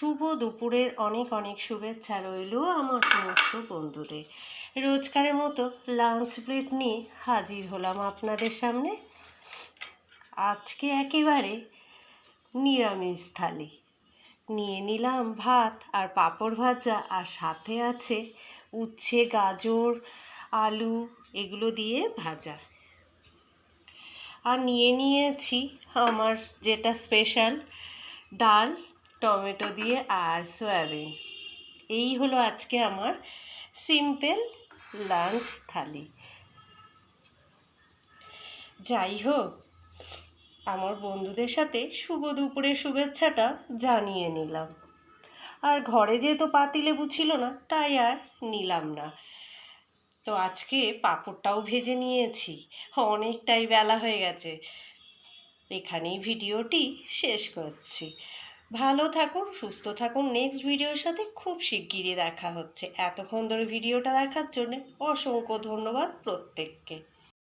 শুভ দুপুরের অনেক অনেক শুভেচ্ছা রইল আমার সমস্ত বন্ধুদের। রোজকারের মতো লাঞ্চ প্লেট নিয়ে হাজির হলাম আপনাদের সামনে। আজকে একেবারে নিরামিষ থালি নিয়ে নিলাম, ভাত আর পাঁপড় ভাজা, আর সাথে আছে উচ্ছে, গাজর, আলু এগুলো দিয়ে ভাজা। আর নিয়ে নিয়েছি আমার যেটা স্পেশাল ডাল, টমেটো দিয়ে আর সয়াবিন। এই হলো আজকে আমার সিম্পল লাঞ্চ থালি। যাই হোক, আমার বন্ধুদের সাথে শুভ দুপুরের শুভেচ্ছাটা জানিয়ে নিলাম। আর ঘরে যেহেতু পাতিলেবু ছিল না, তাই আর নিলাম না। তো আজকে পাঁপড়টাও ভেজে নিয়েছি, অনেকটাই বেলা হয়ে গেছে। এখানেই ভিডিওটি শেষ করছি। ভালো থাকুন, সুস্থ থাকুন। নেক্সট ভিডিওর সাথে খুব শিগগিরই দেখা হচ্ছে। এতক্ষণ ধরে ভিডিওটা দেখার জন্য অসংখ্য ধন্যবাদ প্রত্যেককে।